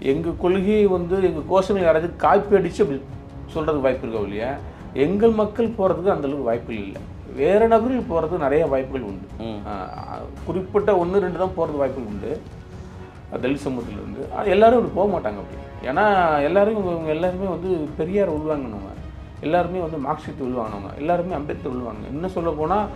எங்கள் கொள்கையை வந்து எங்கள் கோஷங்கள் யாராச்சும் காப்பி அடித்து அப்படி சொல்கிறதுக்கு வாய்ப்பு இருக்கா இல்லையா? எங்கள் மக்கள் போகிறதுக்கு அந்தளவுக்கு வாய்ப்புகள் இல்லை. வேறு நபர்கள் போகிறதுக்கு நிறைய வாய்ப்புகள் உண்டு. குறிப்பிட்ட 1-2 தான் போகிறதுக்கு வாய்ப்புகள் உண்டு தலித் சமூகத்திலேருந்து. ஆனால் எல்லோரும் இப்படி போக மாட்டாங்க அப்படி. ஏன்னா எல்லோரும் இவங்க எல்லாருமே வந்து பெரியார் உள்வாங்கினவங்க, எல்லாருமே வந்து மார்க்சிஸ்ட் உள்வாங்கினவங்க, எல்லாருமே அம்பேத்கர் உள்வாங்க. இன்னும் சொல்ல போனால்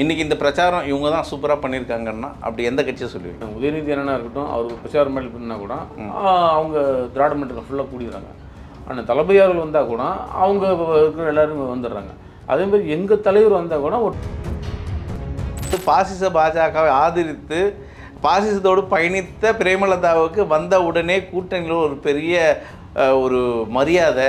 இன்றைக்கி இந்த பிரச்சாரம் இவங்க தான் சூப்பராக பண்ணியிருக்காங்கன்னா அப்படி எந்த கட்சியை சொல்லுவீங்க? உதயநிதி அண்ணனா இருக்கட்டும், அவருக்கு பிரச்சாரம் மாதிரி பண்ணால் கூட அவங்க திராவிட மன்றத்தில் ஃபுல்லாக கூடிடுறாங்க. ஆனால் தளபதியார்கள் வந்தால் கூட அவங்க இருக்கிற எல்லோரும் வந்துடுறாங்க. அதேமாதிரி எங்கள் தலைவர் வந்தால் கூட ஒரு பாசிச பாஜகவை ஆதரித்து பாசிசத்தோடு பயணித்த பிரேமலதாவுக்கு வந்த உடனே கூட்டணியில் ஒரு பெரிய ஒரு மரியாதை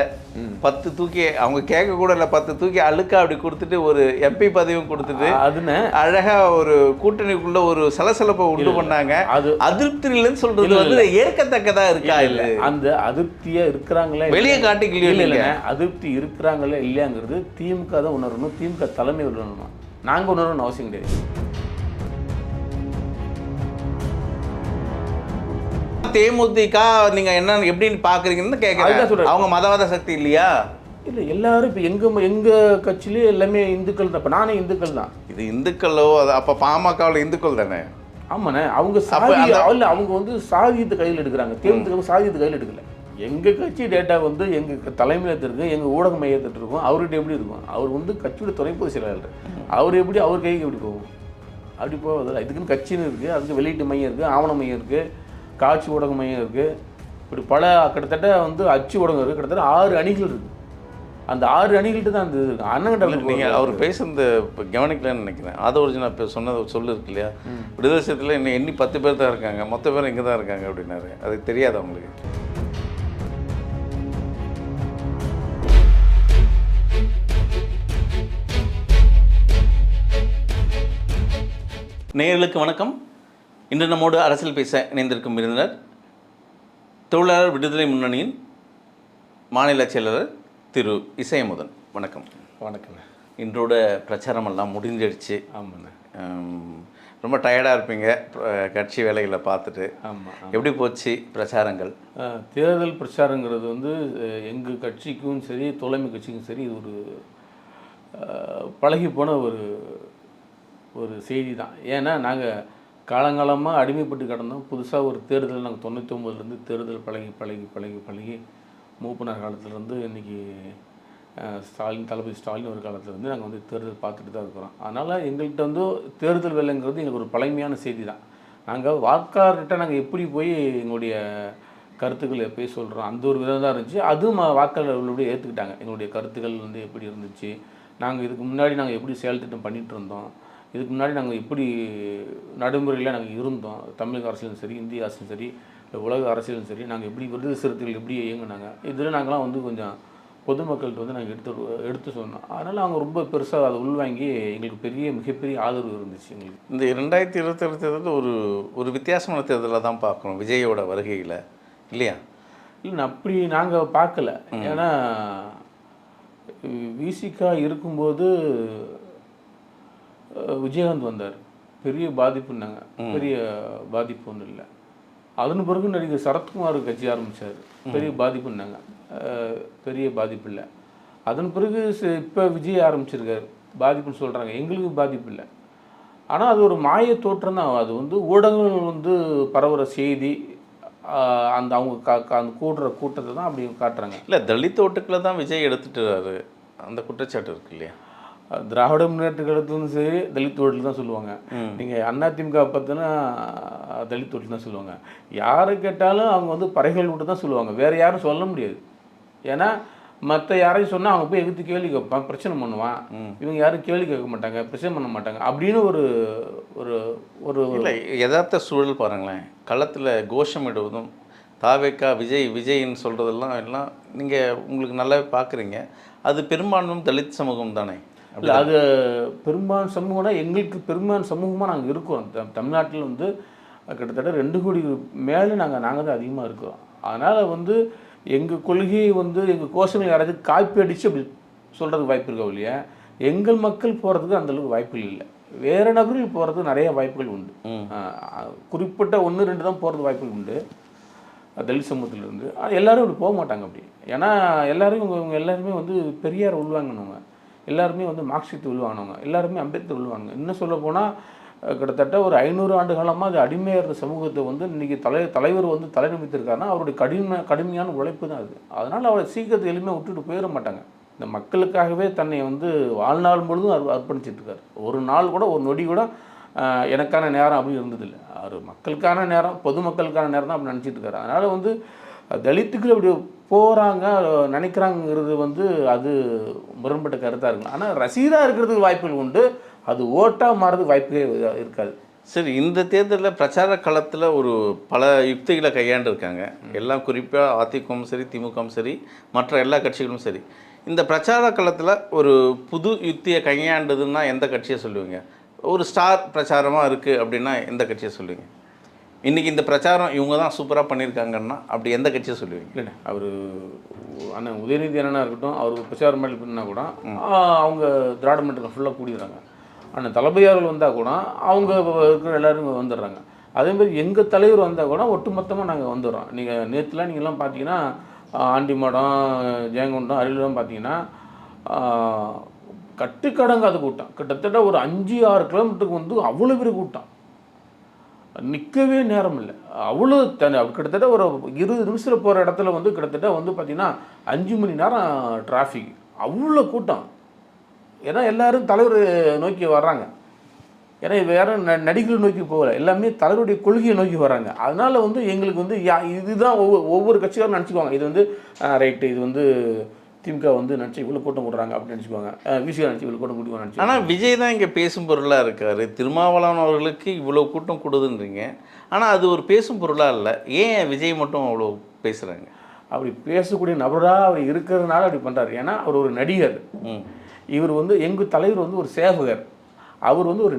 10 தூக்கி அவங்க கேட்க கூட இல்லை, 10 தூக்கி அழுக்கா அப்படி கொடுத்துட்டு ஒரு எம்பி பதவியும் கொடுத்துட்டு அதுன்னு அழகாக ஒரு கூட்டணிக்குள்ள ஒரு சலசலப்பை உண்டு பண்ணாங்க. அது அதிருப்தி இல்லைன்னு சொல்றது வந்து ஏற்கத்தக்கதா இருக்கா? இல்லை, அந்த அதிருப்தியா இருக்கிறாங்களே வெளியே காட்டிக்கலையோ இல்லைங்க. அதிருப்தி இருக்கிறாங்களே இல்லையாங்கிறது திமுக தான் உணரணும், திமுக தலைமை உணரணும். நாங்கள் உணரணும்னு அவசியம் கிடையாது. தேமுதிக நீங்க என்ன எப்படின்னு பாக்குறீங்கன்னு கேட்குறேன். அவங்க மதவாத சக்தி இல்லையா? இல்லை, எல்லாரும் இப்போ எங்கள் கட்சியிலே எல்லாமே இந்துக்கள் தான். இப்போ நானே இந்துக்கள் தான். இது இந்துக்களோ? அது அப்போ பாமகவில் இந்துக்கள் தானே? ஆமாண்ணே. அவங்க இல்லை, அவங்க வந்து சாதியத்தை கையில் எடுக்கிறாங்க. தேமுதிக சாதியத்தை கையில் எடுக்கல. எங்கள் கட்சி டேட்டா வந்து எங்கள் தலைமையில் இருக்குது, எங்கள் ஊடக மையத்திட்டு இருக்கும். அவர்கிட்ட எப்படி இருக்கும்? அவர் வந்து கட்சியோட துணைப்பொது செயலாளர். அவர் எப்படி அவர் கைக்கு எப்படி போகும்? அப்படி போவதில்லை. இதுக்குன்னு கட்சின்னு இருக்குது, அதுக்கு வெளியீட்டு மையம் இருக்குது, ஆவண மையம் இருக்குது, காட்சி ஊடக மையம் இருக்குது. இப்படி பல கிட்டத்தட்ட வந்து அச்சு ஊடகம் இருக்குது. கிட்டத்தட்ட 6 அணிகள் இருக்குது. அந்த 6 அணிகள்கிட்ட தான் அந்த இருக்குது. அண்ணங்கிட்ட நீங்கள் அவர் பேசுறது இப்போ கவனிக்கலன்னு நினைக்கிறேன். அது ஒரிஜினல் இப்போ சொன்னது சொல்லு இருக்கு இல்லையா? விடுதலை விஷயத்தில் இன்னும் எண்ணி 10 பேர் தான் இருக்காங்க, மொத்த பேர் இங்கே தான் இருக்காங்க அப்படின்னாரு. அது தெரியாது அவங்களுக்கு. நேயர்களுக்கு வணக்கம். இன்று நம்மோடு அரசியல் பேச இணைந்திருக்கும் விருந்தினர் தொழிலாளர் விடுதலை முன்னணியின் மாநில செயலாளர் திரு இசையமுதன். வணக்கம். வணக்கம். இன்றோட பிரச்சாரமெல்லாம் முடிஞ்சிடுச்சு. ஆமாண்ணே. ரொம்ப டயர்டாக இருப்பீங்க கட்சி வேலைகளை பார்த்துட்டு. ஆமாம். எப்படி போச்சு பிரச்சாரங்கள்? தேர்தல் பிரச்சாரங்கிறது வந்து எங்கள் கட்சிக்கும் சரி, தோழமை கட்சிக்கும் சரி, இது ஒரு பழகி போன ஒரு செய்தி தான். ஏன்னா நாங்கள் காலங்காலமாக அடிமைப்பட்டு கிடந்தோம். புதுசாக ஒரு தேர்தல் நாங்கள் 99லேருந்து தேர்தல் பழகி மூப்பனார் காலத்துலேருந்து இன்றைக்கி தளபதி ஸ்டாலின் ஒரு காலத்துலேருந்து நாங்கள் வந்து தேர்தல் பார்த்துட்டு தான் இருக்கிறோம். அதனால் எங்கள்கிட்ட வந்து தேர்தல் வேலைங்கிறது எங்களுக்கு ஒரு பழமையான செய்தி தான். நாங்கள் வாக்காளர்கிட்ட நாங்கள் எப்படி போய் எங்களுடைய கருத்துக்களை எப்போயே சொல்கிறோம், அந்த ஒரு விதம் தான் இருந்துச்சு. அதுவும் வாக்காளர்களுடைய ஏற்றுக்கிட்டாங்க. எங்களுடைய கருத்துக்கள் வந்து எப்படி இருந்துச்சு, நாங்கள் இதுக்கு முன்னாடி நாங்கள் எப்படி செயல் திட்டம் பண்ணிகிட்டு இருந்தோம், இதுக்கு முன்னாடி நாங்கள் எப்படி நடைமுறையில் நாங்கள் இருந்தோம், தமிழக அரசியலும் சரி, இந்திய அரசியலும் சரி, இல்லை உலக அரசியலும் சரி, நாங்கள் எப்படி விடுதலை சிறுத்தைகள் எப்படி இயங்கினாங்க, இதில் நாங்களாம் வந்து கொஞ்சம் பொதுமக்கள்கிட்ட வந்து நாங்கள் எடுத்து சொன்னோம். அதனால் அவங்க ரொம்ப பெருசாக அதை உள்வாங்கி எங்களுக்கு மிகப்பெரிய ஆதரவு இருந்துச்சு. எங்களுக்கு இந்த 2027 தேர்தல் ஒரு வித்தியாசமான தேர்தலாக தான் பார்க்கணும் விஜயோட வருகையில், இல்லையா? இல்லை, அப்படி நாங்கள் பார்க்கல. ஏன்னா விசிகா இருக்கும்போது விஜயகாந்த் வந்தார், பெரிய பாதிப்புன்னாங்க. பெரிய பாதிப்பு ஒன்றும் இல்லை. அதன் பிறகு நடிகர் சரத்குமார் கட்சி ஆரம்பித்தார், பெரிய பாதிப்புன்னாங்க. பெரிய பாதிப்பு இல்லை. அதன் பிறகு இப்போ விஜய் ஆரம்பிச்சிருக்காரு, பாதிப்புன்னு சொல்கிறாங்க. எங்களுக்கு பாதிப்பு இல்லை. ஆனால் அது ஒரு மாய தோற்றம் தான். அது வந்து ஊடகங்கள் வந்து பரவுகிற செய்தி, அந்த அவங்க அந்த கூட்டத்தை தான் அப்படி காட்டுறாங்க. இல்லை, தலித் ஓட்டுக்களை தான் விஜய் எடுத்துட்டு அந்த குற்றச்சாட்டு இருக்கு இல்லையா? திராவிட முன்னேற்ற கழகத்துலேயும் சரி தலித் ஓட்டில் தான் சொல்லுவாங்க. நீங்கள் அதிமுக பார்த்தினா தலித் ஓட்டில் தான் சொல்லுவாங்க. யாரை கேட்டாலும் அவங்க வந்து பறைகள் விட்டு தான் சொல்லுவாங்க, வேறு யாரும் சொல்ல முடியாது. ஏன்னா மற்ற யாரையும் சொன்னால் அவங்க போய் எதிர்த்து கேள்வி கேட்பான், பிரச்சனை பண்ணுவான். இவங்க யாரும் கேள்வி கேட்க மாட்டாங்க, பிரச்சனை பண்ண மாட்டாங்க அப்படின்னு ஒரு ஒரு ஒரு இல்லை யதார்த்த சூழல் பாருங்களேன். களத்தில் கோஷமிடுவதும் தாவேக்கா விஜய்ன்னு சொல்கிறதெல்லாம் எல்லாம் நீங்கள் உங்களுக்கு நல்லாவே பார்க்குறீங்க. அது பெரும்பான்மையும் தலித் சமூகம் தானே? இல்லை, அது பெரும்பான்மை சமூகம்னா எங்களுக்கு பெரும்பான்மை சமூகமாக நாங்கள் இருக்கோம். தமிழ்நாட்டில் வந்து கிட்டத்தட்ட 2 கோடி மேலே நாங்கள் தான் அதிகமாக இருக்கிறோம். அதனால் வந்து எங்கள் கொள்கையை வந்து எங்கள் கோஷங்கள் யாராச்சும் காப்பி அடித்து அப்படி சொல்கிறதுக்கு வாய்ப்பு இருக்கா இல்லையா? எங்கள் மக்கள் போகிறதுக்கு அந்தளவுக்கு வாய்ப்புகள் இல்லை. வேறு நபர்கள் போகிறதுக்கு நிறைய வாய்ப்புகள் உண்டு. குறிப்பிட்ட 1-2 தான் போகிறது வாய்ப்புகள் உண்டு தலித் சமூகத்திலிருந்து. எல்லோரும் இப்படி போக மாட்டாங்க அப்படி. ஏன்னா எல்லோரும் இவங்க எல்லாருமே வந்து பெரியார் உள்வாங்கினவங்க, எல்லாருமே வந்து மார்க்சிஸ்ட் உள்வாங்கினவங்க, எல்லாருமே அம்பேத்கர் உள்வாங்க. இன்னும் சொல்ல போனால் கிட்டத்தட்ட ஒரு 500 ஆண்டு காலமாக அது அடிமையாக இருந்த சமூகத்தை வந்து இன்றைக்கி தலைவர் வந்து தலைநிமித்திருக்காருன்னா அவருடைய கடுமையான உழைப்பு தான் அது. அதனால் அவரை சீக்கிரத்தை எளிமையாக விட்டுட்டு போயிட மாட்டாங்க. இந்த மக்களுக்காகவே தன்னை வந்து வாழ்நாள் முழுதும் அர்ப்பணிச்சிட்ருக்காரு. ஒரு நாள் கூட ஒரு நொடி கூட எனக்கான நேரம் அப்படின்னு இருந்ததில்லை. அவர் மக்களுக்கான நேரம், பொதுமக்களுக்கான நேரம் தான் அப்படி நினச்சிட்டு இருக்காரு. அதனால் வந்து தலித்துக்கள் அப்படி போகிறாங்க நினைக்கிறாங்கிறது வந்து அது முரண்பட்ட கருத்தாக இருக்கும். ஆனால் ரசீதாக இருக்கிறதுக்கு வாய்ப்புகள் உண்டு, அது ஓட்டாக மாறதுக்கு வாய்ப்பே இருக்காது. சரி, இந்த தேர்தலில் பிரச்சார களத்தில் ஒரு பல யுக்திகளை கையாண்டிருக்காங்க. எல்லாம் குறிப்பாக அதிமுகவும் சரி, திமுகவும் சரி, மற்ற எல்லா கட்சிகளும் சரி. இந்த பிரச்சார களத்தில் ஒரு புது யுக்தியை கையாண்டதுன்னா எந்த கட்சியை சொல்லுவீங்க? ஒரு ஸ்டார் பிரச்சாரமாக இருக்குது அப்படின்னா எந்த கட்சியை சொல்லுவீங்க? இன்றைக்கி இந்த பிரச்சாரம் இவங்க தான் சூப்பராக பண்ணியிருக்காங்கன்னா அப்படி எந்த கட்சியை சொல்லுவீங்க? இல்லைண்ணே, அவர் அண்ணன் உதயநிதி அண்ணனாக இருக்கட்டும், அவர் பிரச்சாரம் மாதிரி பண்ணால் கூட அவங்க திராவிட மன்றத்தில் ஃபுல்லாக கூடிடுறாங்க. அண்ணன் தளபதியார்கள் வந்தால் கூட அவங்க இருக்கிற எல்லோரும் வந்துடுறாங்க. அதேமாதிரி எங்கள் தலைவர் வந்தால் கூட ஒட்டுமொத்தமாக நாங்கள் வந்துடுறோம். நீங்கள் நேற்றுலாம் நீங்கள்லாம் பார்த்தீங்கன்னா ஆண்டிமடம், ஜெயங்கொண்டம், அரியலூர்லாம் பார்த்தீங்கன்னா கட்டுக்கடங்காத கூட்டம். கிட்டத்தட்ட ஒரு 5-6 கிலோமீட்டருக்கு வந்து அவ்வளோ பெரிய கூட்டம், நிற்கவே நேரம் இல்லை. அவ்வளோ கிட்டத்தட்ட ஒரு 20 நிமிஷத்தில் போகிற இடத்துல வந்து கிட்டத்தட்ட வந்து பார்த்திங்கன்னா 5 மணி நேரம் டிராஃபிக், அவ்வளோ கூட்டம். ஏன்னா எல்லோரும் தலைவர் நோக்கி வர்றாங்க. ஏன்னா வேறு நடிகர்கள் நோக்கி போகல, எல்லாமே தலைவருடைய கொள்கையை நோக்கி வராங்க. அதனால் வந்து எங்களுக்கு வந்து இதுதான் ஒவ்வொரு கட்சிக்காரும் நினச்சிக்குவாங்க. இது வந்து ரைட்டு, இது வந்து திமுக வந்து நினச்சி இவ்வளோ கூட்டம் கூடுறாங்க அப்படின்னு நினச்சிக்குவாங்க. விசிகா நினச்சி இவ்வளோ கூட்டம் கூட்டுவாங்க நினச்சி. ஆனால் விஜய் தான் இங்கே பேசும் பொருளாக இருக்கார். திருமாவளவன் அவர்களுக்கு இவ்வளோ கூட்டம் கூடுதுன்றீங்க, ஆனால் அது ஒரு பேசும் பொருளாக இல்லை. ஏன் விஜய் மட்டும் அவ்வளோ பேசுகிறாங்க? அப்படி பேசக்கூடிய நபராக அவர் இருக்கிறதுனால அப்படி பண்ணுறாரு. ஏன்னா அவர் ஒரு நடிகர். இவர் வந்து எங்கள் தலைவர் வந்து ஒரு சேவகர், அவர் வந்து ஒரு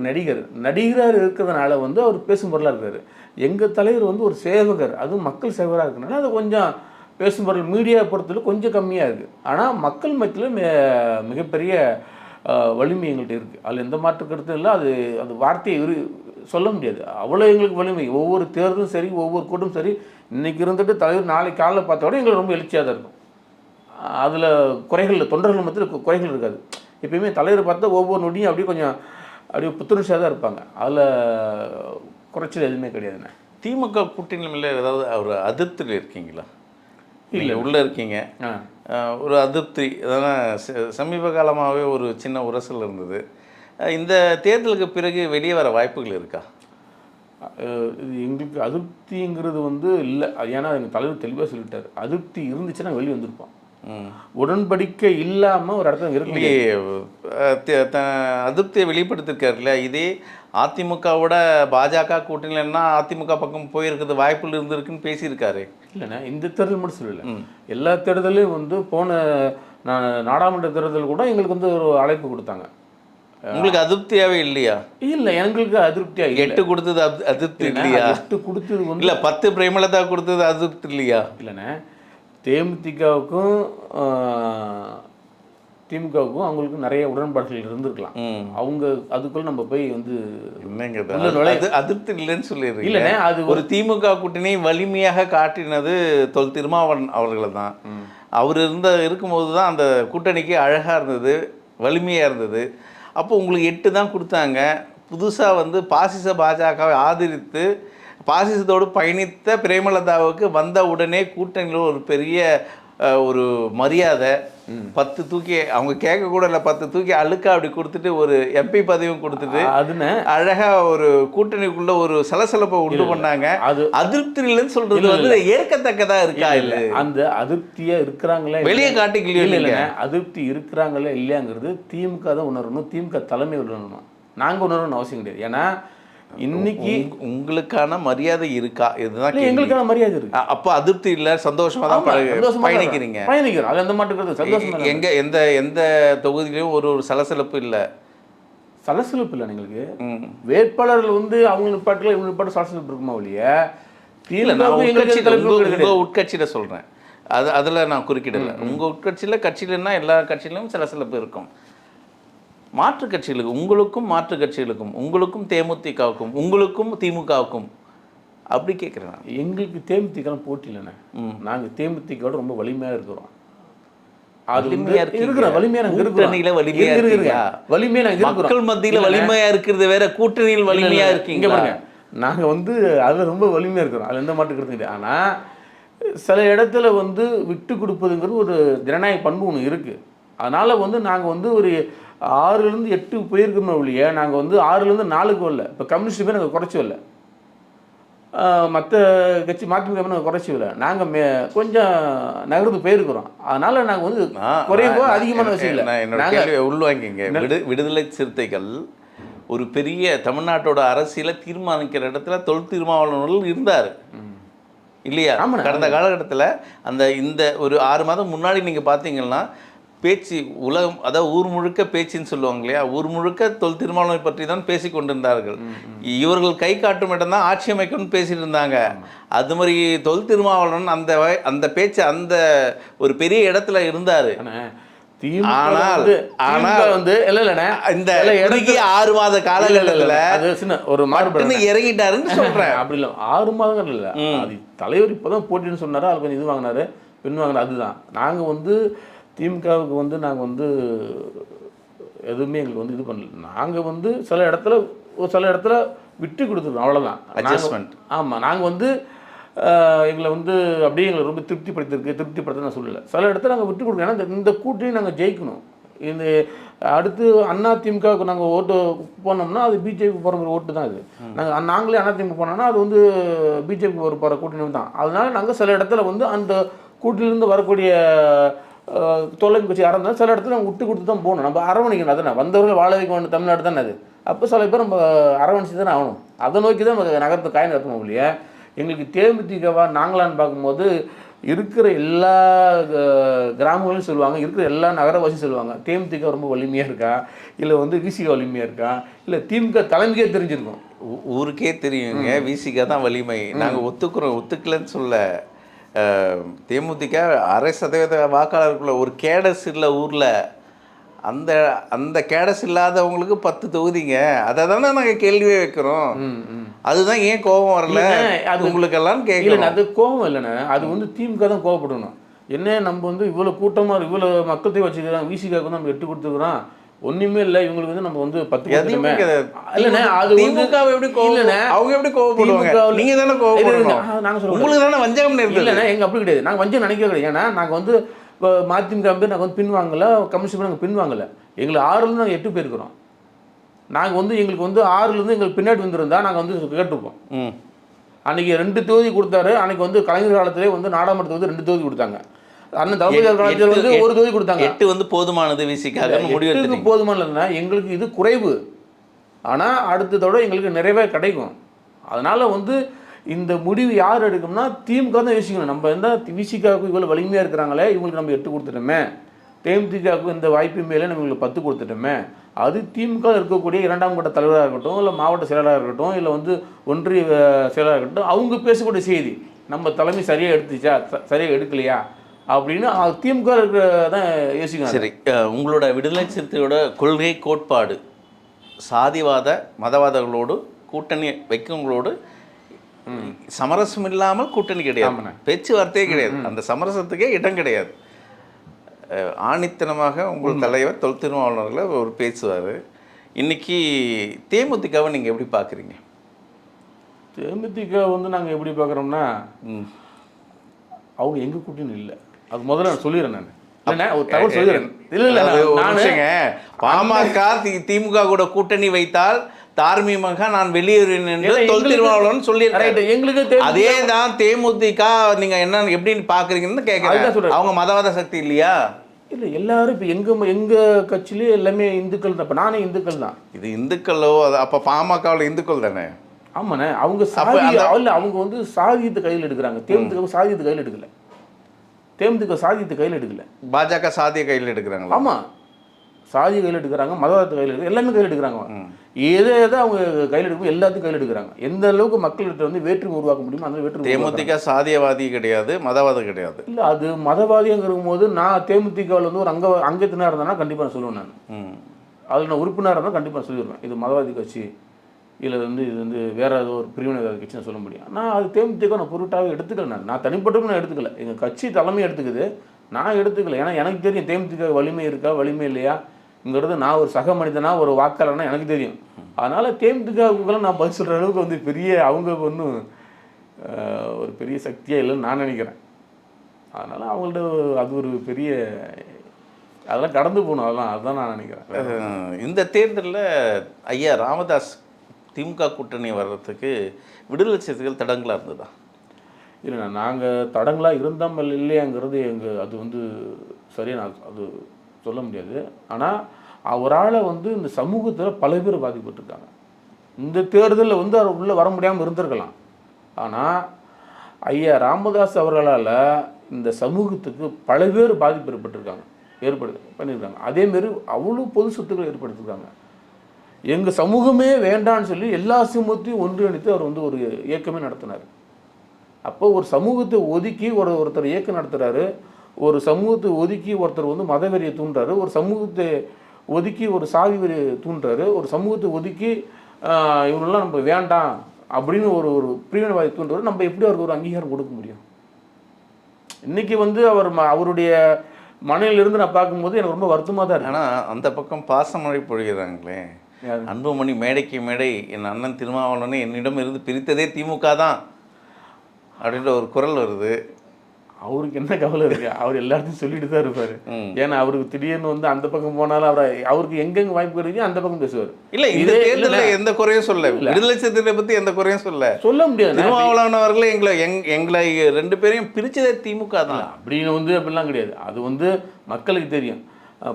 நடிகராக இருக்கிறதுனால வந்து அவர் பேசும் பொருளாக இருக்கார். எங்கள் தலைவர் வந்து ஒரு சேவகர், அதுவும் மக்கள் சேவகராக இருக்கிறனால அது கொஞ்சம் பேசும் பொருள் மீடியா பொறுத்தவரை கொஞ்சம் கம்மியாக இருக்குது. ஆனால் மக்கள் மத்தியில் மிகப்பெரிய வலிமை எங்கள்கிட்ட இருக்குது. அதில் எந்த மாற்று கருத்தும் இல்லை. அது வார்த்தையை சொல்ல முடியாது, அவ்வளோ எங்களுக்கு வலிமை. ஒவ்வொரு தேர்தலும் சரி, ஒவ்வொரு கூட்டும் சரி, இன்றைக்கி இருந்துட்டு தலைவர் நாளைக்கு காலையில் பார்த்தா கூட எங்களுக்கு ரொம்ப எழுச்சியாக தான் இருக்கும். அதில் குறைகள், தொண்டர்கள் மத்தியில் குறைகள் இருக்காது. எப்பயுமே தலைவர் பார்த்தா ஒவ்வொரு நொடியும் அப்படியே கொஞ்சம் அப்படியே புத்துணர்ச்சியாக தான் இருப்பாங்க. அதில் குறைச்சல் எதுவுமே கிடையாதுண்ணே. திமுக கூட்டணியில் ஏதாவது ஒரு அதிருப்தியில் இருக்கீங்களா? இல்லை, உள்ளே இருக்கீங்க, ஒரு அதிருப்தி. அதனால் சமீப காலமாகவே ஒரு சின்ன உரசல் இருந்தது. இந்த தேர்தலுக்கு பிறகு வெளியே வர வாய்ப்புகள் இருக்கா? எங்களுக்கு அதிருப்திங்கிறது வந்து இல்லை. ஏன்னா எங்கள் தலைவர் தெளிவாக சொல்லிட்டார், அதிருப்தி இருந்துச்சுன்னா வெளியே வந்திருப்போம். உடன்படிக்கை இல்லாமல் ஒரு இடத்துல இருக்கலையே. அதிருப்தியை வெளிப்படுத்திருக்காரு இல்லையா? இதே அதிமுகவோட பாஜக கூட்டணிலன்னா அதிமுக பக்கம் போயிருக்கிறது வாய்ப்புகள் இருந்திருக்குன்னு பேசியிருக்காரு. இல்லைண்ணா, இந்த தேர்தல் மட்டும் சொல்லலை, எல்லா தேர்தலையும் வந்து போன நாடாளுமன்ற தேர்தல் கூட எங்களுக்கு வந்து ஒரு அழைப்பு கொடுத்தாங்க. உங்களுக்கு அதிருப்தியாகவே இல்லையா? இல்லை, எங்களுக்கு அதிருப்தியாக 8 கொடுத்தது அதிருப்தி இல்லையா? 8 கொடுத்தது வந்து இல்லை, 10 பிரேமலதா கொடுத்தது அதிருப்தி இல்லையா? இல்லைண்ணே, தேமுதிகவுக்கும் திமுகவுக்கும் அவங்களுக்கு நிறைய உடன்பாடுகள் இருந்திருக்கலாம். அவங்க அதுக்குள்ள நம்ம போய் வந்து அதிருப்தி இல்லைன்னு சொல்லிடுறீங்க. இல்லைண்ணே, அது ஒரு திமுக கூட்டணி வலிமையாக காட்டினது தொல் திருமாவளவன் அவர்களை தான். அவர் இருக்கும்போது தான் அந்த கூட்டணிக்கு அழகாக இருந்தது, வலிமையாக இருந்தது. அப்போ உங்களுக்கு 8 தான் கொடுத்தாங்க. புதுசாக வந்து பாசிச பாஜகவை ஆதரித்து பாசிசத்தோடு பயணித்த பிரேமலதாவுக்கு வந்த உடனே கூட்டணியில் ஒரு பெரிய ஒரு மரியாதை, 10 தூக்கி அவங்க கேட்க கூட இல்லை, 10 தூக்கி அழுக்கா அப்படி கொடுத்துட்டு ஒரு எம்பி பதவியும் கொடுத்துட்டு அதுன்னு அழகாக ஒரு கூட்டணிக்குள்ள ஒரு சலசலப்பை உண்டு பண்ணாங்க. அது அதிருப்தி இல்லைன்னு சொல்றது வந்து ஏற்கத்தக்கதாக இருக்கா? இல்லை, அந்த அதிருப்தியாக இருக்கிறாங்களே வெளியே காட்டிக்கலையே. இல்லைங்க, அதிருப்தி இருக்கிறாங்களே இல்லையாங்கிறது திமுக தான் உணரணும், திமுக தலைமை உணரணும். நாங்கள் உணரணும்னு அவசியம் கிடையாது. ஏன்னா இன்னைக்கு உங்களுக்கான மரியாதை இருக்கா? இதுதான் எங்களுக்கான மரியாதை இருக்கு. அப்போ அதிருப்தி இல்லை, சந்தோஷமா தான் பயணிக்கிறீங்க. அது எந்த மாட்டுக்கிறது சந்தோஷம். எந்த தொகுதியிலையும் ஒரு சலசலப்பு இல்லை. சலசலப்பு இல்லை. எங்களுக்கு வேட்பாளர்கள் வந்து அவங்க நிப்பாட்டில் இவங்க நிப்பாட்டு சலசலப்பு இருக்குமா ஒழிய உட்கட்சியில சொல்றேன். அதில் நான் குறுக்கிடலை. உங்கள் உட்கட்சியில் கட்சியிலன்னா எல்லா கட்சியிலும் சலசலப்பு இருக்கும். மாற்றுக் கட்சிகளுக்கு, உங்களுக்கும் மாற்றுக் கட்சிகளுக்கும், உங்களுக்கும் தேமுதிகவுக்கும், உங்களுக்கும் திமுகவுக்கும் அப்படி கேட்குறேன் நான். எங்களுக்கு தேமுதிகலாம் போட்டி இல்லைண்ணே. நாங்கள் தேமுதிகவோட ரொம்ப வலிமையாக இருக்கிறோம். அது இருக்கிற வலிமையாக கூட்டணியில வலிமையா இருக்கீங்க. வலிமையாக நாங்கள் இருக்கிறோம். மக்கள் மத்தியில் வலிமையா இருக்கிறது வேற, கூட்டணியில் வலிமையா இருக்கீங்க பாருங்க. நாங்கள் வந்து அதில் ரொம்ப வலிமையாக இருக்கிறோம், அதில் எந்த மாட்டுக்கிறது இல்லை. ஆனால் சில இடத்துல வந்து விட்டு கொடுப்பதுங்கிறது ஒரு ஜனநாயக பண்பு ஒன்று இருக்குது. அதனால் வந்து நாங்கள் வந்து ஒரு 6லேருந்து 8 போயிருக்கோமே ஒழிய நாங்கள் வந்து 6லேருந்து 4க்கு வரல. இப்போ கம்யூனிஸ்ட் பேர் நாங்கள் குறைச்சி வரல, மற்ற கட்சி மதிமுக நாங்கள் குறைச்சி வரல, நாங்கள் கொஞ்சம் நகர்ந்து போயிருக்கிறோம். அதனால் நாங்கள் வந்து குறையவோ அதிகமான விஷயம் இல்லை. நாங்கள் உள்வாங்கிங்க. விடுதலை சிறுத்தைகள் ஒரு பெரிய தமிழ்நாட்டோட அரசியலை தீர்மானிக்கிற இடத்துல தொல் திருமாவளவர்கள் இருந்தார் இல்லையா? கடந்த காலகட்டத்தில் இந்த ஒரு 6 மாதம் முன்னாடி நீங்கள் பார்த்தீங்கன்னா பேச்சு உலகம், அதாவது ஊர் முழுக்க பேச்சுன்னு சொல்லுவாங்க இல்லையா, ஊர் முழுக்க தொல் திருமாவளவனை பற்றி தான் பேசி கொண்டிருந்தார்கள். இவர்கள் கை காட்டும் இடம் தான் ஆட்சி அமைக்கணும்னு பேசிட்டு இருந்தாங்க. அது மாதிரி தொல் திருமாவளவன் அந்த பேச்சு அந்த ஒரு பெரிய இடத்துல இருந்தார். ஆனால் வந்து இந்த 6 மாத காலகட்டத்தில் ஒரு மாறுபட்டு இறங்கிட்டாருன்னு சொல்றேன். அப்படி இல்லை, 6 மாதங்கள் இல்லை, அது தலைவர் இப்போதான் போட்டின்னு சொன்னாரு, அது கொஞ்சம் இது வாங்கினாரு, பின் வாங்கினாரு. அதுதான் நாங்கள் வந்து திமுகவுக்கு வந்து நாங்கள் வந்து எதுவுமே எங்களுக்கு வந்து இது பண்ணல. நாங்கள் வந்து சில இடத்துல விட்டு கொடுத்துருக்கோம், அவ்வளோதான் அட்ஜஸ்ட்மெண்ட். ஆமாம், நாங்கள் வந்து எங்களை வந்து அப்படியே எங்களை ரொம்ப திருப்திப்படுத்த நான் சொல்லலை. சில இடத்துல நாங்கள் விட்டு கொடுக்கணும். ஏன்னா இந்த கூட்டணி நாங்கள் ஜெயிக்கணும். இந்த அடுத்து அதிமுகவுக்கு நாங்கள் ஓட்டு போனோம்னா அது பிஜேபி போகிற ஓட்டு தான். இது நாங்களே அதிமுக போனோம்னா அது வந்து பிஜேபி போகிற கூட்டணி தான். அதனால நாங்கள் சில இடத்துல வந்து அந்த கூட்டணியிலேருந்து வரக்கூடிய தொலைக்கட்சி இருந்தாலும் சில இடத்துல நம்ம விட்டு கொடுத்து தான் போகணும். நம்ம அரவணைக்கணும். அதை வந்தவர்கள் வாழ வைக்க வேண்டிய தமிழ்நாடு தானே அது. அப்போ சில பேர் நம்ம அரவணைச்சு தானே ஆகணும். அதை நோக்கி தான் நம்ம நகரத்தை காய் நடத்தணும் இல்லையா. எங்களுக்கு தேமுதிகவா நாங்களான்னு பார்க்கும்போது இருக்கிற எல்லா கிராமங்களும் சொல்லுவாங்க, இருக்கிற எல்லா நகரவாசியும் சொல்லுவாங்க தேமுதிக ரொம்ப வலிமையாக இருக்கா, இல்லை வந்து விசிக வலிமையாக இருக்கா, இல்லை திமுக தலைமைக்கே தெரிஞ்சிருக்கும், ஊருக்கே தெரியுங்க விசிக தான் வலிமை. நாங்கள் ஒத்துக்கலன்னு சொல்ல. தேமுதிக 6% வாக்காளருக்குள்ள ஒரு கேடஸ் இல்லை ஊரில். அந்த கேடஸ் இல்லாதவங்களுக்கு 10 தொகுதிங்க. அதை தானே நாங்கள் கேள்வியே வைக்கிறோம். அதுதான் ஏன் கோபம் வரல அது உங்களுக்கெல்லாம் கேட்கல. அது கோபம் இல்லைண்ணே, அது வந்து திமுக தான் கோவப்படணும். என்ன நம்ம வந்து இவ்வளோ கூட்டமாக இவ்வளோ மக்கள்கிட்ட வச்சுக்கிறோம், விசிகாவுக்கு வந்து நம்ம 8 கொடுத்துக்கிறோம், ஒன்றுமே இல்லை, இவங்களுக்கு வந்து நம்ம வந்து 10 கொடுத்துருமே இல்லைண்ணே. அது திமுக எப்படி கோவம், அவங்க எப்படி கோவப்படுவாங்க, நீங்கள் தானே கோவப்படுறோம். நாங்கள் சொல்லுவோம் உங்களுக்கு தானே வஞ்சகம் இல்லைண்ணே. எங்கள் அப்படி கிடையாது, நாங்கள் வஞ்சகம் நினைக்க கிடையாது. ஏன்னா நாங்கள் வந்து இப்போ மதிமுக பேர் நாங்கள் வந்து பின்வாங்கலை, கம்யூனிஸ்ட் நாங்கள் பின்வாங்கலை. எங்களுக்கு 6லேருந்து நாங்கள் 8 போயிருக்கிறோம். நாங்கள் வந்து எங்களுக்கு வந்து 6லேருந்து எங்களுக்கு பின்னாடி வந்துருந்தா நாங்கள் வந்து கேட்டிருப்போம். அன்றைக்கி 2 தொகுதி கொடுத்தாரு. அன்றைக்கி வந்து கலைஞர் காலத்திலே வந்து நாடாளுமன்ற தொகுதி 2 தொகுதி கொடுத்தாங்க. அண்ணன் தளபதி காலத்தில் வந்து 1 தொகுதி கொடுத்தாங்க. 8 வந்து போதுமானது விசிக்காக முடிவு போதுமானதுன்னா எங்களுக்கு இது குறைவு. ஆனால் அடுத்ததோட எங்களுக்கு நிறைவே கிடைக்கும். அதனால் வந்து இந்த முடிவு யார் எடுக்கணும்னா திமுக தான் யோசிக்கணும். நம்ம எந்த விசிகாவுக்கு இவ்வளோ வலிமையாக இருக்கிறாங்களே, இவங்களுக்கு நம்ம 8 கொடுத்துட்டோமே, தேமுதிகவுக்கு இந்த வாய்ப்பு மேலே நம்ம இவங்களுக்கு 10 கொடுத்துட்டோமே, அது திமுக இருக்கக்கூடிய 2ஆம் கட்ட தலைவராக இருக்கட்டும், இல்லை மாவட்ட செயலாளராக இருக்கட்டும், இல்லை வந்து ஒன்றிய செயலாளராக இருக்கட்டும், அவங்க பேசக்கூடிய செய்தி நம்ம தலைமை சரியாக எடுத்துச்சா சரியாக எடுக்கலையா அப்படின்னு திமுக தான் யோசிக்கணும். சரி, உங்களோட விடுதலை சிறுத்தையோட கொள்கை கோட்பாடு சாதிவாத மதவாதங்களோடு கூட்டணி வைக்கவங்களோடு சமரசம் இல்லாமல் கூட்டணி கிடையாது, பேச்சுவார்த்தையே கிடையாது, அந்த சமரசத்துக்கே இடம் கிடையாது. ஆணித்தனமாக உங்கள் தலைவர் தொல் திருமாவளவர்களை ஒரு பேசுவார். இன்னைக்கு தேமுதிகவை நீங்கள் எப்படி பார்க்குறீங்க? தேமுதிக வந்து நாங்கள் எப்படி பார்க்குறோம்னா அவங்க எங்கள் கூட்டணி இல்லை. அது முதல்ல நான் சொல்லிடுறேன். நான் ஒரு தகவல் சொல்லிடுறேன். இல்லை பாமக திமுக கூட கூட்டணி வைத்தால் தார்மீகமாக நான் வெளியேறுவேன் என்று தொல் திருமாவளவன் சொல்லியிருக்காரு. எங்களுக்கு அதே தான் தேமுதிக நீங்கள் என்ன எப்படின்னு பார்க்குறீங்கன்னு கேட்குறேன். அவங்க மதவாத சக்தி இல்லையா? இல்லை, எல்லாரும் இப்போ எங்கள் கட்சியிலே எல்லாமே இந்துக்கள் தான். இப்போ நானே இந்துக்கள் தான். இது இந்துக்களோ? அப்போ பாமகவில் இந்துக்கள் தானே? ஆமாண்ணே. அவங்க இல்லை, அவங்க வந்து சாதியத்தை கையில் எடுக்கிறாங்க. தேமுதிக சாதியத்தை கையில் எடுக்கல. தேமுதிக சாதியத்தை கையில் எடுக்கல. பாஜக சாதியை கையில் எடுக்கிறாங்க. ஆமாம், சாதியை கையில் எடுக்கிறாங்க, மதவாதத்தை கையில் எடுக்கிறாங்க, எல்லாமே கையில் எடுக்கிறாங்க. எதை அவங்க கையில் எடுக்கும் எல்லாத்தையும் கையில் எடுக்கிறாங்க. எந்த அளவுக்கு மக்கள்கிட்ட வந்து வேற்றுமை உருவாக்க முடியுமோ அந்த வேற்றுமை. தேமுதிக சாதியவாதி கிடையாது, மதவாதம் கிடையாது. இல்லை, அது மதவாதிங்கிற போது நான் தேமுதிகவில் வந்து ஒரு அங்கத்தினா இருந்தேன்னா கண்டிப்பாக நான் சொல்லுவேன். நான் அதில் நான் உறுப்பினராக இருந்தால் கண்டிப்பாக சொல்லிடுவேன், இது மதவாதி கட்சி, இல்லை வந்து இது வந்து வேறு ஏதோ ஒரு பிரிவினைவாத கட்சி நான் சொல்ல முடியும். நான் அது தேமுதிக நான் பொருட்டாகவே எடுத்துக்கல. நான் தனிப்பட்டவும் நான் எடுத்துக்கல, எங்கள் கட்சி தலைமை எடுத்துக்குது, நான் எடுத்துக்கல. ஏன்னா எனக்கு தெரியும் தேமுதிக வலிமை இருக்கா வலிமை இல்லையாங்கிறது, நான் ஒரு சக மனிதனாக ஒரு வாக்காளர்னா எனக்கு தெரியும். அதனால் தேமுதிகவுக்கெல்லாம் நான் பதில் சொல்கிற அளவுக்கு வந்து பெரிய அவங்க ஒன்றும் ஒரு பெரிய சக்தியாக இல்லைன்னு நான் நினைக்கிறேன். அதனால் அவங்கள்ட்ட அது ஒரு பெரிய அதெல்லாம் கடந்து போகணும், அதுதான் நான் நினைக்கிறேன். இந்த தேர்தலில் ஐயா ராமதாஸ் திமுக கூட்டணி வர்றதுக்கு விடுதலை சிறுத்தைகள் தடங்களாக இருந்ததா? இல்லைண்ணா, நாங்கள் தடங்களாக இருந்தாமல் இல்லையாங்கிறது அது வந்து சரியாக நான் அது சொல்ல முடியாது. ஆனால் அவரால் வந்து இந்த சமூகத்தில் பல பேர் பாதிக்கப்பட்டிருக்காங்க. இந்த தேர்தலில் வந்து அவர் உள்ளே வர முடியாமல் இருந்திருக்கலாம். ஆனால் ஐயா ராமதாஸ் அவர்களால் இந்த சமூகத்துக்கு பல பேர் பாதிப்பு பண்ணியிருக்காங்க. அதேமாரி அவ்வளோ பொது சொத்துக்களை ஏற்படுத்தியிருக்காங்க. எங்கள் சமூகமே வேண்டான்னு சொல்லி எல்லா சமூகத்தையும் ஒன்றிணைத்து அவர் வந்து ஒரு இயக்கமே நடத்தினார். அப்போ ஒரு சமூகத்தை ஒதுக்கி ஒருத்தர் இயக்கம் நடத்துகிறாரு, ஒரு சமூகத்தை ஒதுக்கி ஒருத்தர் வந்து மதவெறியை தூண்டுறாரு, ஒரு சமூகத்தை ஒதுக்கி ஒரு சாதி வெறியை தூண்டுறாரு, ஒரு சமூகத்தை ஒதுக்கி இவனெல்லாம் நம்ம வேண்டாம் அப்படின்னு ஒரு பிரிவினைவாதி தூண்டுறாரு. நம்ம எப்படி அவருக்கு ஒரு அங்கீகாரம் கொடுக்க முடியும்? இன்றைக்கி வந்து அவருடைய மனையிலிருந்து நான் பார்க்கும்போது எனக்கு ரொம்ப வருத்தமாக தான் இருக்கு. ஆனால் அந்த பக்கம் பாசமழை பொழிகிறாங்களே, அன்புமணி மேடைக்கு மேடை என் அண்ணன் திருமாவளவனை என்னிடம் இருந்து பிரித்ததே திமுக தான் அப்படின்ற ஒரு குரல் வருது. அவருக்கு என்ன கவலை இருக்குது? அவர் எல்லாத்தையும் சொல்லிட்டு தான் இருப்பார். ஏன்னா அவருக்கு திடீர்னு வந்து அந்த பக்கம் போனாலும் அவருக்கு எங்கெங்கே வாய்ப்பு கிடைக்கும் அந்த பக்கம் பேசுவார். இல்லை, இந்த தேர்தலில் எந்த குறையும் சொல்ல, விடுதலை சிறுத்தைகளை பற்றி எந்த குறையும் சொல்ல முடியாது. திருமாவளவன் அவர்களே எங்களை 2 பேரையும் பிரித்ததே திமுக தான் அப்படின்னு வந்து அப்படிலாம் கிடையாது. அது வந்து மக்களுக்கு தெரியும்.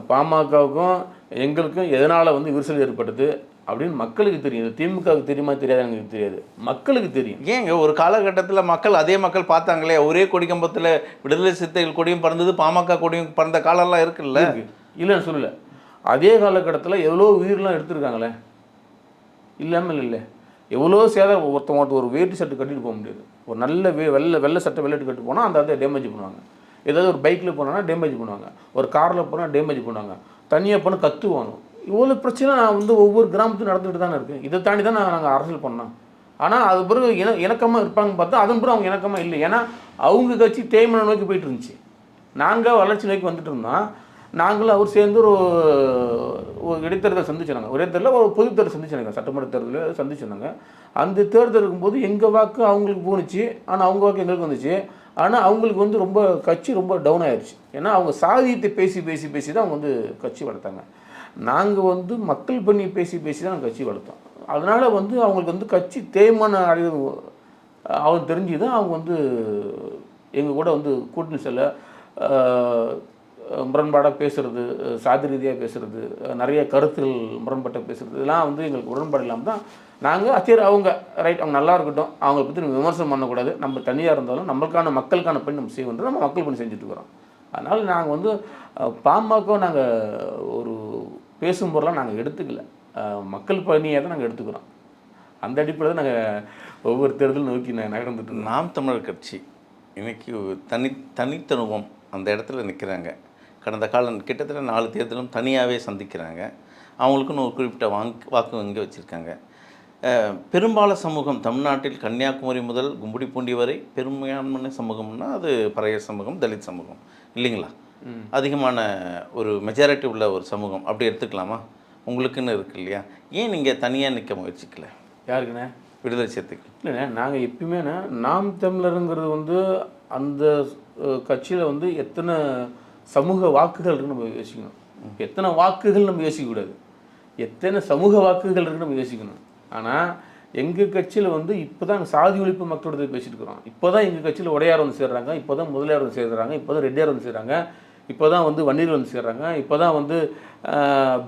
பாமகவுக்கும் எங்களுக்கும் எதனால் வந்து விரிசல் ஏற்பட்டது அப்படின்னு மக்களுக்கு தெரியும். திமுகவுக்கு தெரியுமா தெரியாது எனக்கு தெரியாது, மக்களுக்கு தெரியும். ஏங்க ஒரு காலகட்டத்தில் அதே மக்கள் பார்த்தாங்களே, ஒரே கொடிக்கம்பத்தில் விடுதலை சிறுத்தைகள் கொடியும் பறந்தது, பாமக கொடியும் பறந்த காலம்லாம் இருக்குல்ல. இல்லைன்னு சொல்லலை, அதே காலகட்டத்தில் எவ்வளோ உயிரெலாம் எடுத்துருக்காங்களே, இல்லாமல் இல்லை. எவ்வளோ சேதம். ஒருத்தவங்க ஒரு வேட்டி சட்டை கட்டிட்டு போக முடியாது. ஒரு நல்ல வெள்ளை சட்டை வெள்ளைட்டு கட்டு போனால் அந்த இடத்த டேமேஜ் பண்ணுவாங்க. ஏதாவது ஒரு பைக்கில் போனாங்கன்னா டேமேஜ் பண்ணுவாங்க, ஒரு காரில் போனால் டேமேஜ் பண்ணுவாங்க, தனியாக போனால் கற்றுவாங்க. இவ்வளோ பிரச்சனை நான் வந்து ஒவ்வொரு கிராமத்துக்கும் நடந்துகிட்டு தானே இருக்குது. இதை தாண்டி தான் நாங்கள் அரசியல் பண்ணோம். ஆனால் அது பிறகு இணக்கமாக இருப்பாங்கன்னு பார்த்தா அதன் பிறகு அவங்க இணக்கமாக இல்லை. ஏன்னா அவங்க கட்சி தேய்மனை நோக்கி போயிட்டு இருந்துச்சு, நாங்கள் வளர்ச்சி நோக்கி வந்துட்டு இருந்தோம். நாங்களும் அவர் சேர்ந்து ஒரு இடைத்தேர்தலை சந்திச்சாங்க, ஒரே தேர்தலில் ஒரு பொது தேர்தல் சந்திச்சாங்க, சட்டமன்ற தேர்தலில் சந்திச்சாங்க. அந்த தேர்தல் இருக்கும்போது எங்கள் வாக்கு அவங்களுக்கு போணுச்சு, ஆனால் அவங்க வாக்கு எங்களுக்கு வந்துச்சு. ஆனால் அவங்களுக்கு வந்து ரொம்ப கட்சி ரொம்ப டவுன் ஆயிடுச்சு. ஏன்னா அவங்க சாதியத்தை பேசி பேசி பேசி தான் அவங்க வந்து கட்சி வளர்த்தாங்க. நாங்கள் வந்து மக்கள் பண்ணி பேசி பேசி தான் நாங்கள் கட்சி வளர்த்தோம். அதனால் வந்து அவங்களுக்கு வந்து கட்சி தேய்மான அடைவது அவங்க தெரிஞ்சு தான் அவங்க வந்து எங்கள் கூட வந்து கூட்டணி செல்ல முரண்பாடாக பேசுகிறது, சாதி ரீதியாக பேசுகிறது, நிறைய கருத்துகள் முரண்பட்ட பேசுகிறது, இதெல்லாம் வந்து எங்களுக்கு உடன்பாடு இல்லாமல் தான் நாங்கள் சரி அவங்க ரைட் அவங்க நல்லா இருக்கட்டும், அவங்களை பற்றி நம்ம விமர்சனம் பண்ணக்கூடாது, நம்ம தனியாக இருந்தாலும் நம்மளுக்கான மக்களுக்கான பணி நம்ம செய்வோம், நம்ம மக்கள் பணி செஞ்சுட்டு இருக்கிறோம். அதனால் நாங்கள் வந்து பாமக நாங்கள் ஒரு பேசும்போதெல்லாம் நாங்கள் எடுத்துக்கல, மக்கள் பணியை தான் நாங்கள் எடுத்துக்கிறோம். அந்த அடிப்படையில் நாங்கள் ஒவ்வொரு தேர்தலும் நோக்கி நகர்ந்துட்டு. நாம் தமிழர் கட்சி இன்றைக்கி தனித்தனுவம் அந்த இடத்துல நிற்கிறாங்க. கடந்த காலம் கிட்டத்தட்ட 4 தேர்தலும் தனியாகவே சந்திக்கிறாங்க. அவங்களுக்குன்னு ஒரு குறிப்பிட்ட வாக்கு வங்கி வச்சுருக்காங்க. பெரும்பாலான சமூகம் தமிழ்நாட்டில் கன்னியாகுமரி முதல் கும்படிப்பூண்டி வரை பெரும்பான்மை சமூகம்னா அது பறையர் சமூகம், தலித் சமூகம் இல்லைங்களா? அதிகமான ஒரு மெஜாரிட்டி உள்ள ஒரு சமூகம் அப்படி எடுத்துக்கலாமா? உங்களுக்குன்னு இருக்கு இல்லையா? ஏன் நீங்கள் தனியாக நிற்க முயற்சிக்கல? யாருக்குண்ணே? விடுதலை சிறுத்தைகள். இல்லைண்ணே, நாங்கள் எப்பயுமே நாம் தமிழருங்கிறது வந்து அந்த கட்சியில் வந்து எத்தனை சமூக வாக்குகள் இருக்குன்னு நம்ம யோசிக்கணும். எத்தனை வாக்குகள் நம்ம யோசிக்கக்கூடாது, எத்தனை சமூக வாக்குகள் இருக்குன்னு நம்ம யோசிக்கணும். ஆனால் எங்கள் கட்சியில் வந்து இப்போ தான் சாதி ஒழிப்பு மக்களோட பேசிட்டு இருக்கிறோம். இப்போ தான் எங்கள் கட்சியில் உடையார் வந்து சேர்றாங்க, இப்போ தான் முதலியார் வந்து சேர்றாங்க, இப்போ தான் ரெட்டியார் வந்து சேர்றாங்க, இப்போ தான் வந்து வன்னியர் வந்து சேர்றாங்க, இப்போ தான் வந்து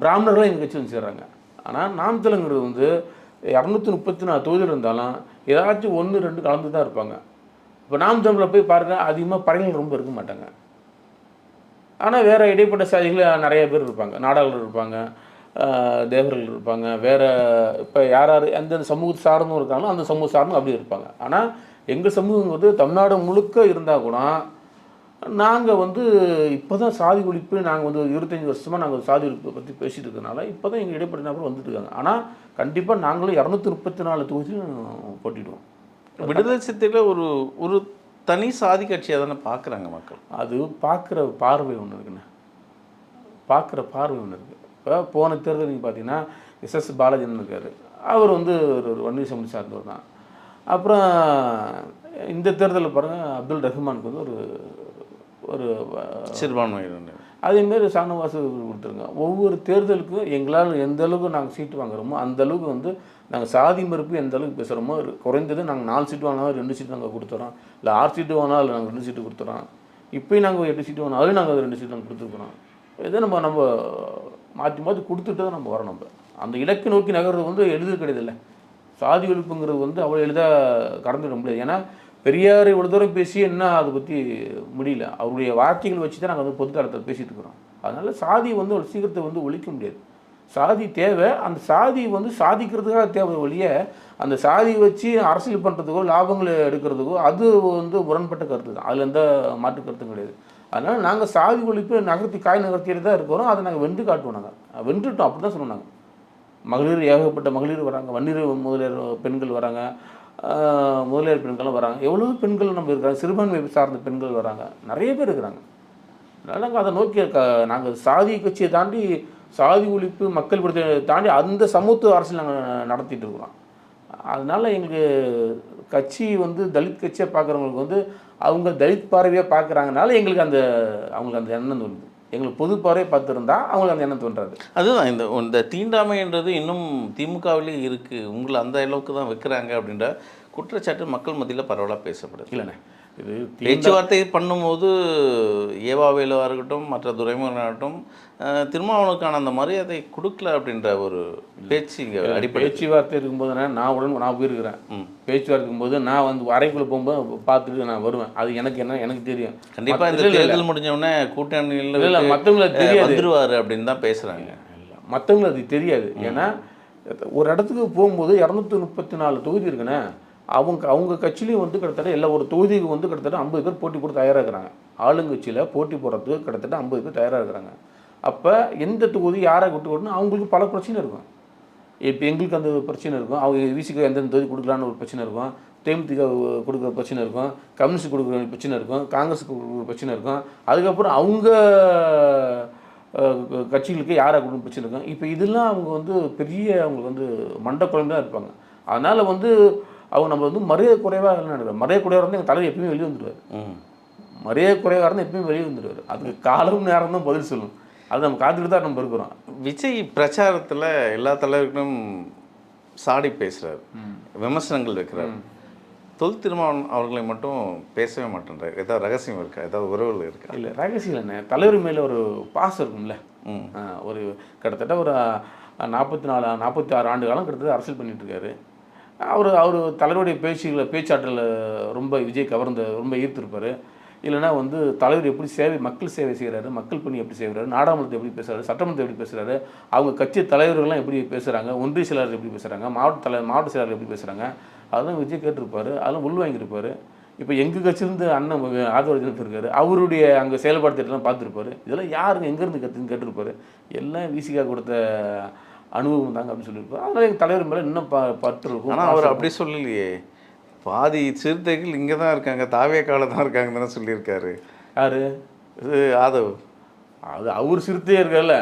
பிராமணர்களும் எங்கள் கட்சி வந்து சேர்றாங்க. ஆனால் நாம் தமிழங்கிறது வந்து 234 தொகுதியில் இருந்தாலும் ஏதாச்சும் 1-2 கலந்து தான் இருப்பாங்க. இப்போ நாம் தமிழில் போய் பாருங்கள், அதிகமாக பறைகள் ரொம்ப இருக்க மாட்டாங்க. ஆனால் வேறு இடைப்பட்ட சாதிகள் நிறைய பேர் இருப்பாங்க, நாடாளர்கள் இருப்பாங்க, தேவர்கள் இருப்பாங்க, வேறு இப்போ யார் எந்தெந்த சமூகத்தை சார்ந்தும் இருக்காங்களோ அந்த சமூக சார்ந்தும் அப்படி இருப்பாங்க. ஆனால் எங்கள் சமூகம் வந்து தமிழ்நாடு முழுக்க இருந்தால் கூட நாங்கள் வந்து இப்போ தான் சாதி ஒழிப்பு நாங்கள் வந்து 25 வருஷமாக நாங்கள் சாதி ஒழிப்பை பற்றி பேசிகிட்டு இருக்கனால இப்போ தான் எங்கள் இடைப்பட்ட நபர் வந்துட்டு இருக்காங்க. ஆனால் கண்டிப்பாக நாங்களும் 234 தொகுதியிலும் போட்டிடுவோம். விடுதலை சிறுத்தைகள் ஒரு ஒரு தனி சாதி கட்சியாக தானே பார்க்குறாங்க மக்கள். அது பார்க்குற பார்வை ஒன்று இருக்குண்ணே, பார்க்குற பார்வை ஒன்று இருக்குது. இப்போ போன தேர்தல் நீங்கள் பார்த்தீங்கன்னா எஸ்எஸ் பாலாஜின்னு இருக்கார், அவர் வந்து ஒரு வன்னிய சமூகம் சார்ந்தவர் தான். அப்புறம் இந்த தேர்தலில் பாருங்கள் அப்துல் ரஹ்மானுக்கு வந்து ஒரு ஒரு சிறுபான்மையினர் அதேமாரி ஷானவாஸ் கொடுத்துருங்க. ஒவ்வொரு தேர்தலுக்கும் எங்களால் எந்த அளவுக்கு நாங்கள் சீட்டு வாங்குறோமோ அந்த அளவுக்கு வந்து நாங்கள் சாதி மறுப்பு எந்த அளவுக்கு பேசுகிறோமோ குறைந்தது நாங்கள் 4 சீட்டு வாங்கினாலும் 2 சீட்டு நாங்கள் கொடுத்துறோம், இல்லை 6 சீட்டு வாங்கினாலும் அதில் நாங்கள் 2 சீட்டு கொடுத்துறோம். இப்போயும் நாங்கள் 8 சீட்டு வாங்கினா அதுவும் நாங்கள் 2 சீட்டு நாங்கள் கொடுத்துருக்குறோம். இதை நம்ம மாற்றி மாற்றி கொடுத்துட்டு தான் நம்ம வரோம். நம்ம அந்த இலக்கு நோக்கி நகர்றது வந்து எளிது கிடையாது. இல்லை சாதி ஒழிப்புங்கிறது வந்து அவ்வளோ எளிதாக கடந்துவிட முடியாது. ஏன்னா பெரியார் இவ்வளோ தூரம் பேசி என்ன அதை பற்றி முடியல, அவருடைய வார்த்தைகள் வச்சு தான் நாங்கள் வந்து பொதுத்தளத்தில் பேசிகிட்டு இருக்கிறோம். அதனால் சாதி வந்து ஒரு சீக்கிரத்தை வந்து ஒழிக்க முடியாது. சாதி தேவை, அந்த சாதி வந்து சாதிக்கிறதுக்காக தேவை ஒழிய அந்த சாதி வச்சு அரசியல் பண்ணுறதுக்கோ லாபங்களை எடுக்கிறதுக்கோ அது வந்து முரண்பட்ட கருத்து தான், அதில் எந்த மாற்று கருத்தும் கிடையாது. அதனால் நாங்கள் சாதி ஒழிப்பு நகர்த்திட்டு தான் இருக்கிறோம். அதை நாங்கள் வென்று காட்டுவோம். நாங்கள் வென்றுட்டோம், அப்படி தான் சொன்னாங்க. மகளிர் ஏகப்பட்ட மகளிர் வராங்க, வன்னியர் முதலியார் பெண்கள் வராங்க, முதலியார் பெண்களும் வராங்க, எவ்வளோ பெண்கள் நம்ம இருக்காங்க, சிறுபான்மை சார்ந்த பெண்கள் வராங்க, நிறைய பேர் இருக்கிறாங்க. அதனால் நாங்கள் அதை நோக்கி நாங்கள் சாதி கட்சியை தாண்டி சாதி ஒழிப்பு மக்கள் விடுதலை தாண்டி அந்த சமூக அரசியல் நாங்கள் நடத்திட்டு இருக்கிறோம். அதனால் எங்களுக்கு கட்சி வந்து தலித் கட்சியாக பார்க்குறவங்களுக்கு வந்து அவங்க தலித் பார்வையாக பார்க்குறாங்கனால எங்களுக்கு அவங்களுக்கு அந்த எண்ணம் தோணுது. எங்களுக்கு பொது பார்வையை பார்த்துருந்தா அவங்களுக்கு அந்த எண்ணம் தோன்றாது. அதுதான் இந்த தீண்டாமைன்றது இன்னும் திமுகவிலே இருக்குது, உங்களை அந்த அளவுக்கு தான் வைக்கிறாங்க அப்படின்ற குற்றச்சாட்டு மக்கள் மத்தியில் பரவலாக பேசப்படுது. இல்லைண்ணே, இது பேச்சுவார்த்தை பண்ணும்போது ஏவாவேலுவாக இருக்கட்டும் மற்ற துரைமுகனாகட்டும் திருமாவளவனுக்கான அந்த மரியாதை கொடுக்கல அப்படின்ற ஒரு பேச்சு இங்கே அடிப்படை. பேச்சுவார்த்தை இருக்கும்போது நான் போயிருக்கிறேன். பேச்சுவார்த்தை இருக்கும்போது நான் வந்து அறைக்குள்ளே போகும்போது பார்த்துட்டு நான் வருவேன். அது எனக்கு தெரியும். கண்டிப்பாக இந்த தேர்தல் முடிஞ்சவுடனே கூட்டணியில் இல்லை மற்றவங்களுக்கு தெரியாது வந்துருவார் அப்படின்னு தான் பேசுகிறாங்க. இல்லை மற்றவங்களுக்கு அது தெரியாது. ஏன்னா ஒரு இடத்துக்கு போகும்போது 234 தொகுதி இருக்குண்ணே, அவங்க கட்சியிலையும் வந்து கிட்டத்தட்ட எல்லா ஒரு தொகுதிக்கு வந்து கிட்டத்தட்ட 50 பேர் போட்டி போட்டு தயாராக இருக்கிறாங்க. ஆளுங்கட்சியில் போட்டி போடுறதுக்கு கிட்டத்தட்ட 50 பேர் தயாராக இருக்கிறாங்க. அப்போ எந்த தொகுதி யாரை விட்டு கொடுக்கணும் அவங்களுக்கு பல பிரச்சனை இருக்கும். இப்போ எங்களுக்கு அந்த பிரச்சனை இருக்கும், அவங்க விசிக்கு எந்தெந்த தொகுதி கொடுக்கலான்னு ஒரு பிரச்சனை இருக்கும், தேமுதிக கொடுக்குற பிரச்சனை இருக்கும், கம்யூனிஸ்ட் கொடுக்குற பிரச்சனை இருக்கும், காங்கிரஸுக்கு கொடுக்குற பிரச்சனை இருக்கும், அதுக்கப்புறம் அவங்க கட்சிகளுக்கு யாரை கொடுக்கணும் பிரச்சனை இருக்கும். இப்போ இதெல்லாம் அவங்க வந்து பெரிய அவங்களுக்கு வந்து மண்டை குழம்பு தான் இருப்பாங்க. அதனால் வந்து அவங்க நம்ம வந்து மரியாதை குறைவாக நினைக்கிறோம். மரியாதை குறைவாக இருந்தால் எங்கள் தலைவர் எப்பயுமே வெளியே வந்துடுவார். மரியாதை குறைவாக இருந்தால் எப்பயுமே வெளியே வந்துடுவார். அதுக்கு காலம் நேரம் தான் பதில் சொல்லணும். அது நம்ம காத்துக்கிட்டு தான் நம்ம இருக்கிறோம். விஜய் பிரச்சாரத்தில் எல்லா தலைவர்களும் சாடி பேசுகிறார், விமர்சனங்கள் வைக்கிறார். தொல் திருமாவளவன் அவர்களை மட்டும் பேசவே மாட்டேன்றார். ஏதாவது ரகசியம் இருக்கா, ஏதாவது உறவுகள் இருக்கா? இல்லை ரகசியம் என்ன, தலைவர் மேலே ஒரு பாசம் இருக்கும்ல. ஒரு கிட்டத்தட்ட ஒரு 46 ஆண்டு காலம் கிட்டத்தட்ட அரசியல் பண்ணிகிட்ருக்காரு. அவர் தலைவருடைய பேச்சாற்றலில் ரொம்ப விஜய் ரொம்ப ஈர்த்திருப்பார். இல்லைனா வந்து தலைவர் எப்படி மக்கள் சேவை செய்கிறாரு, மக்கள் பணி எப்படி செய்கிறாரு, நாடாளுமன்றத்தை எப்படி பேசுகிறாரு, சட்டமன்றத்தை எப்படி பேசுகிறாரு, அவங்க கட்சி தலைவர்கள்லாம் எப்படி பேசுகிறாங்க, ஒன்றிய செயலாளர் எப்படி பேசுகிறாங்க, மாவட்ட செயலாளர் எப்படி பேசுகிறாங்க, அதெல்லாம் விஜய் கேட்டிருப்பார். அதெல்லாம் உள்வாங்கியிருப்பார். இப்போ எங்கள் கட்சியிலேருந்து அண்ணன் ஆதரவு இருக்காரு, அவருடைய அங்கே செயல்பாடு திட்டம்லாம் பார்த்துருப்பாரு. இதெல்லாம் யாருங்க எங்கேருந்து கற்றுன்னு கேட்டிருப்பாரு. எல்லாம் விசிகா கொடுத்த அனுபவம் தாங்க அப்படின்னு சொல்லியிருப்பார். அதனால் எங்கள் தலைவர் மேலே இன்னும் பற்று இருக்கும். ஆனால் அவர் அப்படி சொல்லலையே, பாதி சிறுத்தைகள் இங்கே தான் இருக்காங்க, தாவேக்கால தான் இருக்காங்கன்னு தானே சொல்லியிருக்காரு. யார்? இது ஆதவ். அது அவர் சிறுத்தையாக இருக்கார்ல,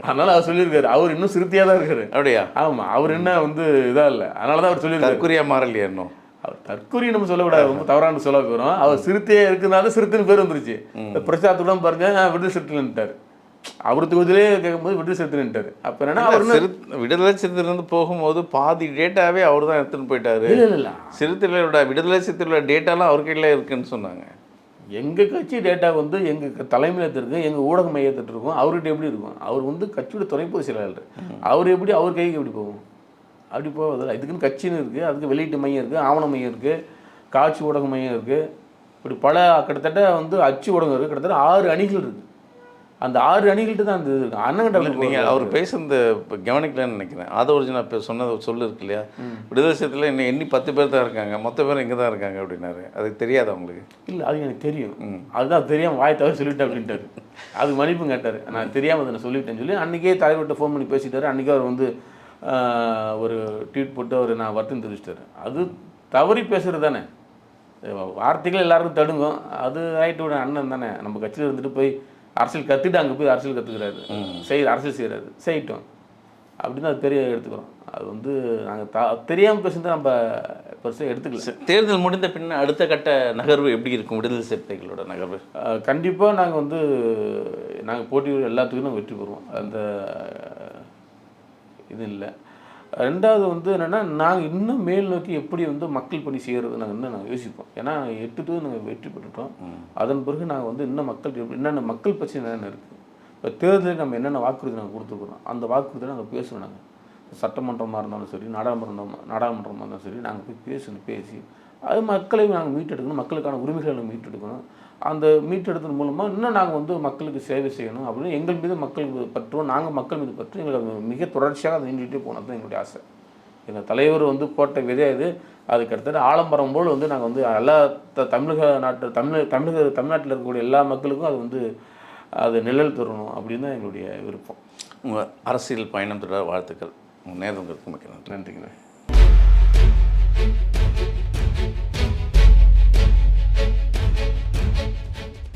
அதனால் அவர் சொல்லியிருக்காரு. அவர் இன்னும் சிறுத்தையாக தான் இருக்காரு. அப்படியா? ஆமாம், அவர் என்ன வந்து இதாக இல்லை, அதனால தான் அவர் சொல்லியிருக்காரு. தற்குறியாக மாறலையா இன்னும்? அவர் தற்கொலை நம்ம சொல்லக்கூடாது, ரொம்ப தவறான சொல்ல போகிறோம். அவர் சிறுத்தையாக இருக்கிறதுனால சிறுத்தைன்னு பேர் வந்துருச்சு. பிரச்சாரத்துடன் பாருங்க விடுதலை சிறுத்தைன்ட்டார். அவர் தொகுதியிலே கேட்கும்போது விடுதலை சிறுத்தைன்ட்டார். அப்போ என்னன்னா அவர் விடுதலை சிறுத்தையிலிருந்து போகும்போது பாதி டேட்டாவே அவர் தான் எடுத்துன்னு போயிட்டாரு. இல்லை இல்லை, சிறுத்தைகளோட விடுதலை சிறுத்தைகளோட டேட்டாலாம் அவர் கையில் இருக்குன்னு சொன்னாங்க. எங்கள் கட்சி டேட்டா வந்து எங்கள் தலைமையில் இருக்குது, எங்கள் ஊடக மையத்திட்டு இருக்கும். அவர்கிட்ட எப்படி இருக்கும்? அவர் வந்து கட்சியோட துணைப்பொது செயலாளர். அவர் எப்படி அவர் கைக்கு எப்படி போகும்? அப்படி போவதில்லை. இதுக்குன்னு கட்சின்னு இருக்குது, அதுக்கு வெளியீட்டு மையம் இருக்குது, ஆவண மையம் இருக்குது, காட்சி ஊடக மையம் இருக்குது, இப்படி பல கிட்டத்தட்ட வந்து அச்சு ஊடகம் இருக்குது. கிட்டத்தட்ட 6 அணிகள் இருக்குது. அந்த 6 அணிகள்கிட்ட தான் அந்த இது இருக்கு. அண்ணன் நீங்கள் அவர் பேசுனது இப்போ கவனிக்கலன்னு நினைக்கிறேன். ஆதவர்ஜுன் இப்போ சொன்னது சொல்லு இருக்கு இல்லையா, விடுதலை சிறுத்தையில் இன்னும் எண்ணி 10 பேர் தான் இருக்காங்க, மொத்த பேர் இங்கே தான் இருக்காங்க அப்படின்னாரு. அது தெரியாது அவங்களுக்கு? இல்லை, அது எனக்கு தெரியும். அதுதான் தெரியாமல் வாய் தவிர சொல்லிட்டேன் அப்படின்ட்டாரு. அது மன்னிப்பும் கேட்டார். நான் தெரியாமல் அதை நான் சொல்லிட்டேன்னு சொல்லி அன்றைக்கே தலைவர்கிட்ட ஃபோன் பண்ணி பேசிட்டாரு. அன்றைக்கே அவர் வந்து ஒரு ட்வீட் போட்டு அவர் நான் வருத்தம் தெரிவிச்சிட்டாரு. அது தவறி பேசுகிறது தானே, வார்த்தைகள் எல்லாருக்கும் தடுங்கும். அது ரைட்டோட அண்ணன் தானே, நம்ம கட்சியில் இருந்துட்டு போய் அரசியல் கற்றுட்டு அங்கே போய் அரசியல் கற்றுக்கிறாரு, அரசியல் செய்கிறாரு, செய்யட்டும் அப்படின்னு அது பெரிய எடுத்துக்கிறோம். அது வந்து நாங்கள் தெரியாமல் பேசுனதை நம்ம பெருசாக எடுத்துக்கல. தேர்தல் முடிந்த பின்ன அடுத்த கட்ட நகர்வு எப்படி இருக்கும் விடுதலை சிறுத்தைகளோட நகர்வு? கண்டிப்பாக நாங்கள் வந்து நாங்கள் போட்டியில் எல்லாத்துக்கும் நாங்கள் வெற்றி பெறுவோம், அந்த இது இல்லை. ரெண்டாவது வந்து என்னென்னா, நாங்கள் இன்னும் மேல் நோக்கி எப்படி வந்து மக்கள் பணி செய்கிறது நாங்கள் யோசிப்போம். ஏன்னா 8 தொகுதி நாங்கள் வெற்றி பெற்றுட்டோம். அதன் பிறகு நாங்கள் வந்து இன்னும் என்னென்ன மக்கள் பிரச்சனை என்னென்ன இருக்குது, இப்போ தேர்தலில் நம்ம என்னென்ன வாக்குறுதி நாங்கள் கொடுத்துருக்குறோம், அந்த வாக்குறுதியை நாங்கள் பேசணும். நாங்கள் சட்டமன்றமாக இருந்தாலும் சரி, நாடாளுமன்றமாக இருந்தாலும் சரி, நாங்கள் போய் பேசி அது மக்களை நாங்கள் மீட்டெடுக்கணும், மக்களுக்கான உரிமைகளை நாங்கள் மீட்டெடுக்கணும். அந்த மீட்டெடுத்தது மூலமாக இன்னும் நாங்கள் வந்து மக்களுக்கு சேவை செய்யணும் அப்படின்னு எங்கள் மீது மக்கள் பற்றுவோம், நாங்கள் மக்கள் மீது பற்றும் எங்களுக்கு மிக தொடர்ச்சியாக அதை நீண்டுகிட்டே போனது தான் எங்களுடைய ஆசை. எங்கள் தலைவர் வந்து போட்ட விதை அது. அதுக்கு அடுத்தது ஆலம்பரம் போல் வந்து நாங்கள் வந்து எல்லா தமிழ்நாட்டில் இருக்கக்கூடிய எல்லா மக்களுக்கும் அது வந்து அது நிழல் தரணும் அப்படின்னு தான் எங்களுடைய விருப்பம். உங்கள் அரசியல் பயணம் தொடர வாழ்த்துக்கள். உங்கள் நேரம் மிக்க நன்றி. நன்றிங்க.